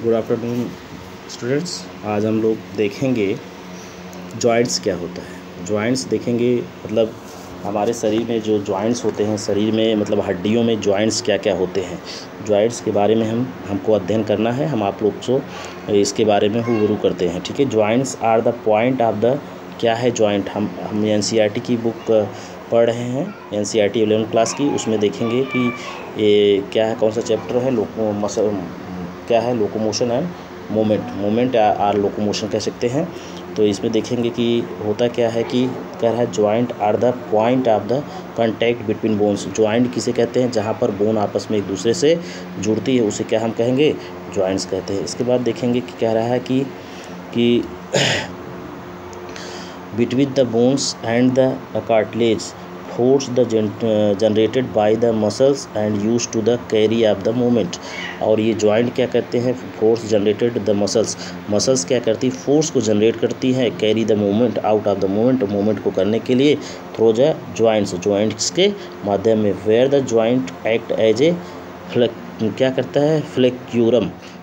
Good afternoon students. आज हम लोग देखेंगे जॉइंट्स क्या होता है। जॉइंट्स देखेंगे मतलब हमारे शरीर में जो जॉइंट्स होते हैं, शरीर में मतलब हड्डियों में जॉइंट्स क्या क्या होते हैं, जॉइंट्स के बारे में हमको अध्ययन करना है। हम आप लोग को इसके बारे में रूबरू करते हैं, ठीक है। Joints are the point of the, क्या है जॉइंट। हम एनसीईआरटी की बुक पढ़ रहे हैं, एनसीईआरटी 11th क्लास की। उसमें देखेंगे कि ये क्या है, कौन सा चैप्टर है, क्या है, locomotion and moment are locomotion कह सकते हैं। तो इसमें देखेंगे कि होता क्या है कि कह रहा है joint are the point of the contact between bones. Joint किसे कहते हैं, जहाँ पर बोन आपस में एक दूसरे से जुड़ती है, उसे क्या हम कहेंगे, जॉइंट्स कहते हैं। इसके बाद देखेंगे कि कह रहा है कि between the bones and the cartilage, force the generated by the muscles and used to the carry of the movement। और ये जॉइंट क्या करते हैं, फोर्स जनरेटेड द मसल्स क्या करती है, फोर्स को जनरेट करती है, carry the movement out of the movement को करने के लिए थ्रू द जॉइंट्स के माध्यम में। Where the joint act as a क्या करता है,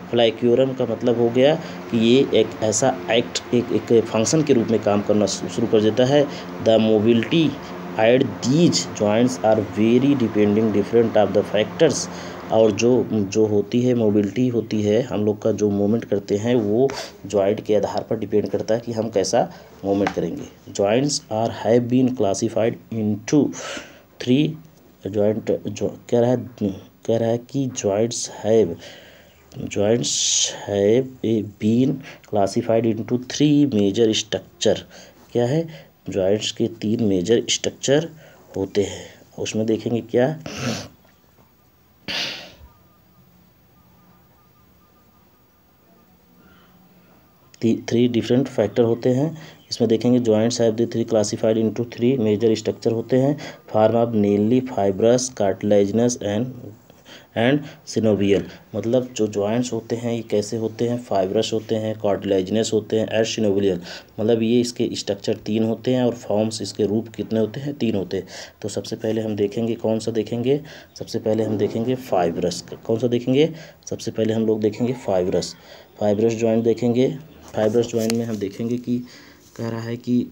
फ्लैक्यूरम का मतलब हो गया कि ये एक ऐसा एक्ट एक फंक्शन के रूप में काम करना शुरू कर देता है। The mobility at these joints are vary depending different of the factors. और जो होती है, मोबिलिटी होती है, हम लोग का जो मूवमेंट करते हैं वो जॉइंट के आधार पर डिपेंड करता है कि हम कैसा मूवमेंट करेंगे। Joints are have been classified into 3 joint. कह रहा है कि joints have been classified into 3 major structure. क्या है, जॉइंट्स के 3 मेजर स्ट्रक्चर होते हैं। उसमें देखेंगे क्या, थ्री डिफरेंट फैक्टर होते हैं। इसमें देखेंगे joints have the 3 classified into 3 major structure होते हैं। Form of mainly fibrous, cartilaginous and synovial. मतलब जो जॉइंट्स होते हैं ये कैसे होते हैं, फाइब्रस होते हैं, कार्टिलेजिनस होते हैं, एंड सिनोवियल। मतलब ये इसके स्ट्रक्चर 3 होते हैं और फॉर्म्स, इसके रूप कितने होते हैं, 3 होते हैं। तो सबसे पहले हम देखेंगे कौन सा देखेंगे, सबसे पहले हम देखेंगे फाइब्रस। कौन सा देखेंगे, सबसे पहले हम लोग देखेंगे फाइब्रस जॉइंट देखेंगे। फाइब्रस जॉइंट में हम देखेंगे कि कह रहा है कि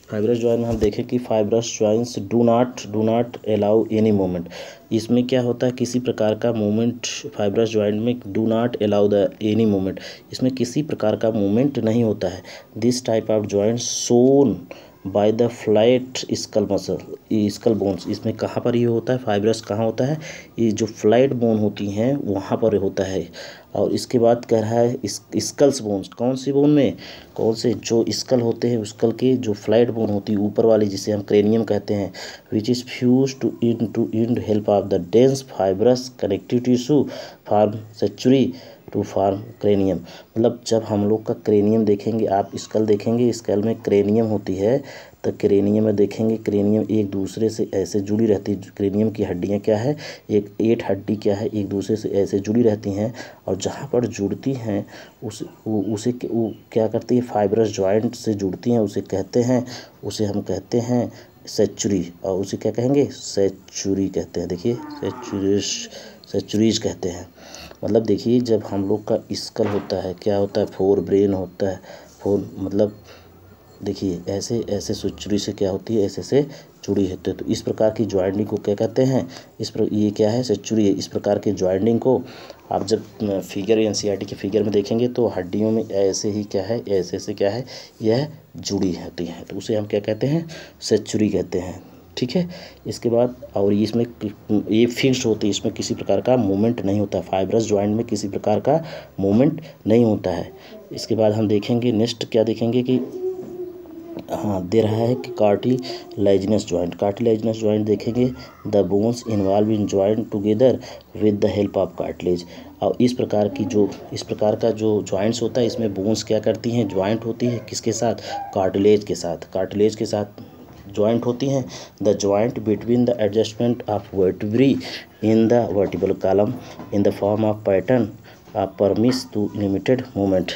फाइब्रस जॉइंट में हम देखें कि fibrous joints do not allow any movement. इसमें क्या होता है, किसी प्रकार का मूवमेंट, फाइब्रस जॉइंट में do not allow the any movement, इसमें किसी प्रकार का मूवमेंट नहीं होता है। This type of joint shown by the flat skull bones. इसमें कहाँ पर ये होता है, फाइब्रस कहाँ होता है, ये जो फ्लैट बोन होती हैं वहाँ पर होता है। और इसके बाद कह रहा है स्कल्स बोन्स, कौन सी बोन में, कौन से जो स्कल होते हैं, स्कल के जो फ्लैट बोन होती है ऊपर वाली, जिसे हम क्रेनियम कहते हैं, which is fuse to end help of the dense fibrous connective tissue form suture to form cranium. मतलब जब हम लोग का क्रेनियम देखेंगे, आप स्कल देखेंगे, स्कल में क्रेनियम होती है, तो क्रेनियम में देखेंगे क्रेनियम एक दूसरे से ऐसे जुड़ी रहती है। क्रेनियम की हड्डियाँ क्या है, 8 हड्डी क्या है, एक दूसरे से ऐसे जुड़ी रहती हैं। और जहाँ पर जुड़ती हैं उसे क्या करती है, फाइब्रस जॉइंट से जुड़ती हैं, उसे हम कहते हैं सेचुरी। और उसे क्या कहेंगे, सेचुरी कहते हैं। देखिए सेचुरीज कहते हैं। मतलब देखिए जब हम लोग का स्कल होता है, क्या होता है, 4 ब्रेन होता है, 4 मतलब देखिए ऐसे सेचुरी से क्या होती है, ऐसे से जुड़ी होती है। तो इस प्रकार की जॉइंटिंग को क्या कहते हैं, ये क्या है, सेचुरी है। इस प्रकार के जॉइंटिंग को आप जब फिगर एनसीईआरटी के फिगर में देखेंगे तो हड्डियों में ऐसे ही क्या है, ऐसे से क्या है, यह जुड़ी होती है, तो उसे हम क्या कहते हैं, सेचुरी कहते हैं, ठीक है। इसके बाद और इसमें ये फिक्स्ड होती है, इसमें किसी प्रकार का मूवमेंट नहीं होता। फाइब्रस जॉइंट में किसी प्रकार का मूवमेंट नहीं होता है। इसके बाद हम देखेंगे नेक्स्ट क्या देखेंगे कि दे रहा है कि कार्टिलेजिनस जॉइंट देखेंगे। The bones involve in joint together with the help of cartilage. और इस प्रकार का जो जॉइंट्स होता है, इसमें बोन्स क्या करती हैं, जॉइंट होती है किसके साथ, कार्टिलेज के साथ जॉइंट होती हैं। The joint between the adjustment of vertebrae in the vertebral column in the form of pattern permits to limited movement.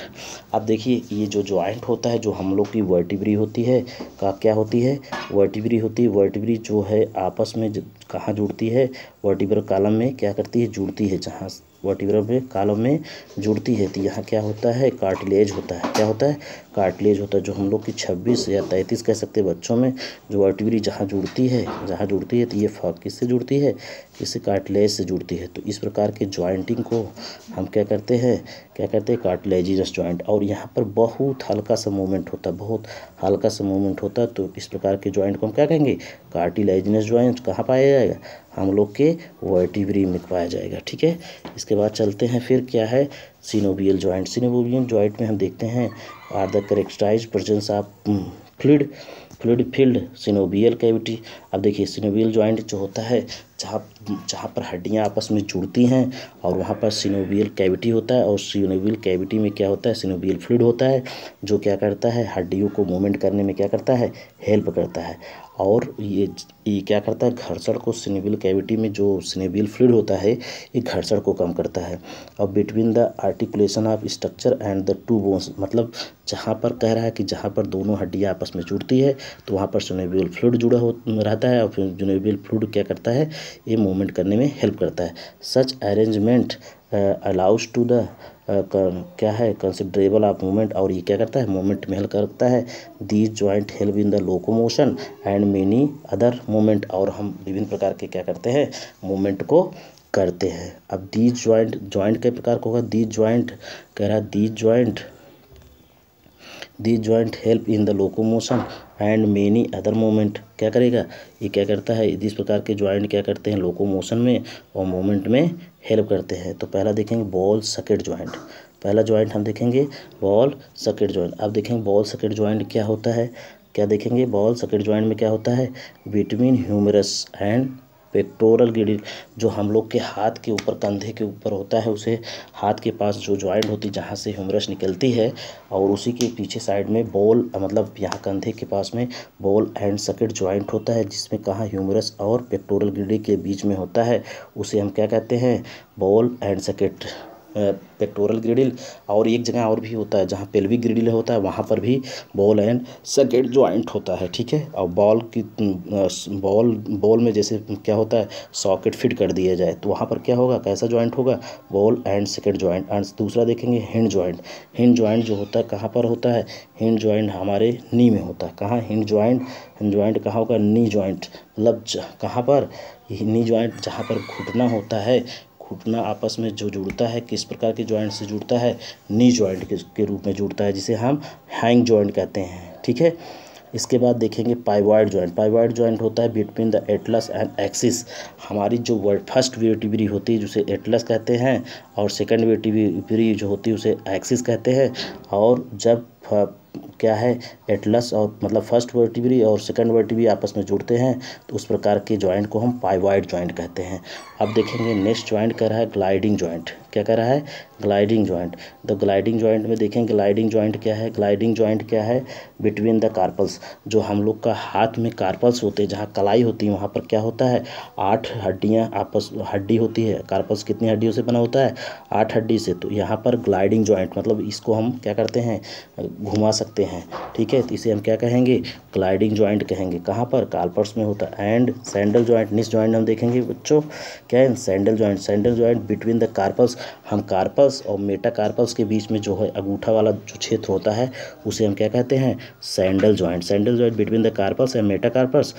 अब देखिए ये जो जॉइंट होता है, जो हम लोग की वर्टिब्री होती है का क्या होती है, वर्टिब्री होती है। वर्टिब्री जो है आपस में कहाँ जुड़ती है, वर्टिब्रल कॉलम में क्या करती है, जुड़ती है। जहाँ वर्टिब्रल कॉलम में जुड़ती है तो यहाँ क्या होता है, कार्टिलेज होता है। क्या होता है, कार्टिलेज होता है। जो हम लोग की 26 या 33 कह सकते हैं बच्चों में, जो वर्टिब्री जहाँ जुड़ती है तो ये किससे जुड़ती है, किसी कार्टिलेज से जुड़ती है। तो इस प्रकार के जॉइंटिंग को हम क्या कहते हैं, कार्टिलेजिनस जॉइंट। और यहाँ पर बहुत हल्का सा मूवमेंट होता है, बहुत हल्का सा मूवमेंट होता है। तो इस प्रकार के जॉइंट को हम क्या कहेंगे, कार्टिलेजिनस जॉइंट। कहाँ पाया जाएगा, हम लोग के वर्टिब्री में पाया जाएगा। ठीक है, इसके बाद चलते हैं फिर क्या है, सिनोवियल जॉइंट। सिनोवियल जॉइंट में हम देखते हैं are the characterized presence of fluid filled synovial cavity. अब देखिए सिनोवियल जॉइंट जो होता है, जहाँ पर हड्डियाँ आपस में जुड़ती हैं और वहाँ पर सिनोवियल कैविटी होता है। और सिनोवियल कैविटी में क्या होता है, सिनोवियल फ्लूइड होता है, जो क्या करता है, हड्डियों को मूवमेंट करने में क्या करता है, हेल्प करता है। और ये क्या करता है, घर्षण को, सिनोवियल कैविटी में जो सिनोवियल फ्लूइड होता है ये घर्षण को कम करता है। और between the articulation of structure and the two bones, मतलब जहाँ पर कह रहा है कि जहाँ पर दोनों हड्डियाँ आपस में जुड़ती है तो वहाँ पर सिनोवियल फ्लूइड जुड़ा रहता है। और फिर सिनोवियल फ्लूइड क्या करता है, ये मूवमेंट करने में हेल्प करता है। Such arrangement allows to the क्या है, कंसिडरेबल ऑफ मूवमेंट। और ये क्या करता है, मूवमेंट में हेल्प करता है। These joint help in the locomotion and many other movement. और हम विभिन्न प्रकार के क्या करते हैं, मूवमेंट को करते हैं। अब दीज जॉइंट के प्रकार को होगा, दीज जॉइंट कह रहा है, these joint help in the locomotion and many other movement. क्या करेगा, ये क्या करता है, इस प्रकार के जॉइंट क्या करते हैं, लोकोमोशन में और मूवमेंट में हेल्प करते हैं। तो पहला देखेंगे बॉल सॉकेट जॉइंट। पहला जॉइंट हम देखेंगे बॉल सॉकेट जॉइंट। अब देखेंगे बॉल सॉकेट जॉइंट क्या होता है, क्या देखेंगे, बॉल सॉकेट जॉइंट में क्या होता है, बिटवीन ह्यूमरस एंड पेक्टोरल गिडिल, जो हम लोग के हाथ के ऊपर, कंधे के ऊपर होता है, उसे हाथ के पास जो जॉइंट होती है जहाँ से ह्यूमरस निकलती है, और उसी के पीछे साइड में बॉल, मतलब यहाँ कंधे के पास में बॉल एंड सॉकेट जॉइंट होता है, जिसमें कहाँ ह्यूमरस और पेक्टोरल गिडिल के बीच में होता है, उसे हम क्या कहते हैं, बॉल एंड सॉकेट, पेक्टोरल ग्रिडिल। और एक जगह और भी होता है जहाँ पेल्विक ग्रिडिल होता है, वहाँ पर भी बॉल एंड सॉकेट जॉइंट होता है। ठीक है, और बॉल में जैसे क्या होता है, सॉकेट फिट कर दिया जाए तो वहाँ पर क्या होगा, कैसा जॉइंट होगा, ball and socket joint. And दूसरा देखेंगे हिंज जॉइंट। हिंज जॉइंट जो होता है कहाँ पर होता है, हिंज जॉइंट हमारे नी में होता है। कहाँ, हिंज जॉइंट कहाँ होगा, नी जॉइंट, मतलब कहाँ पर, नी जॉइंट जहाँ पर घुटना होता है, घुटना आपस में जो जुड़ता है, किस प्रकार के जॉइंट से जुड़ता है, नी जॉइंट के रूप में जुड़ता है, जिसे हम हैंग जॉइंट कहते हैं। ठीक है, इसके बाद देखेंगे पाइवॉइड जॉइंट। पाइवॉइड जॉइंट होता है between the Atlas and axis. हमारी जो फर्स्ट वर्टिब्री होती है जिसे एटलस कहते हैं, और सेकंड वर्टिब्री जो होती है उसे एक्सिस कहते हैं। और जब क्या है, एटलस और मतलब फर्स्ट वर्टिब्री और सेकंड वर्टिब्री आपस में जुड़ते हैं तो उस प्रकार के जॉइंट को हम पाइवॉइड जॉइंट कहते हैं। अब देखेंगे नेक्स्ट जॉइंट कह रहा है ग्लाइडिंग जॉइंट। क्या कह रहा है, gliding joint. The gliding joint में देखेंगे ग्लाइडिंग जॉइंट क्या है, ग्लाइडिंग जॉइंट क्या है, बिटवीन द कार्पल्स, जो हम लोग का हाथ में कार्पल्स होते हैं, जहाँ कलाई होती है वहाँ पर क्या होता है, 8 हड्डियाँ हड्डी होती है। कार्पल्स कितनी हड्डियों से बना होता है, 8 हड्डी से। तो यहाँ पर ग्लाइडिंग जॉइंट मतलब इसको हम क्या करते हैं, घुमा सकते हैं। ठीक है, तो इसे हम क्या कहेंगे, ग्लाइडिंग जॉइंट कहेंगे। कहाँ पर, कार्पल्स में होता है। And saddle joint, next joint हम देखेंगे बच्चों, क्या है, saddle joint. Saddle joint between the carpals, हम कार्पल्स और मेटाकार्पल्स के बीच में जो है अंगूठा वाला जो क्षेत्र होता है उसे हम क्या कहते हैं, saddle joint. Saddle joint between the carpals and metacarpals.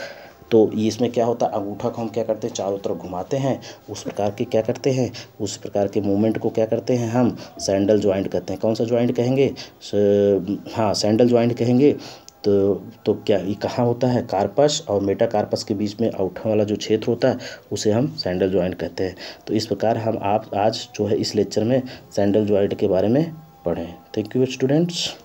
तो इसमें क्या होता है, अंगूठा को हम क्या करते हैं, चारों तरफ घुमाते हैं, उस प्रकार के क्या करते हैं, उस प्रकार के मूवमेंट को क्या करते हैं, हम सैंडल जॉइंट कहते हैं। कौन सा जॉइंट कहेंगे, हाँ सैंडल जॉइंट कहेंगे। तो क्या ये कहाँ होता है, कार्पस और मेटाकार्पस के बीच में अंगूठा वाला जो क्षेत्र होता है उसे हम सैंडल जॉइंट कहते हैं। तो इस प्रकार हम आप आज जो है इस लेक्चर में सैंडल जॉइंट के बारे में पढ़ें। Thank you students.